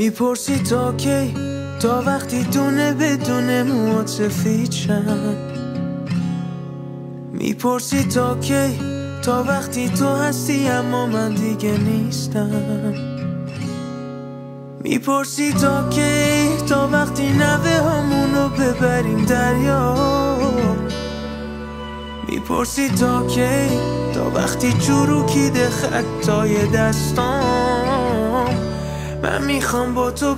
میپرسی تا کی، تا وقتی دونه بدون موات سفید شن. میپرسی تا کی، تا وقتی تو هستی اما من دیگه نیستم. میپرسی تا کی، تا وقتی نوه همونو ببریم دریا. میپرسی تا کی، تا وقتی چروکیده خطای دستام. من میخوام با تو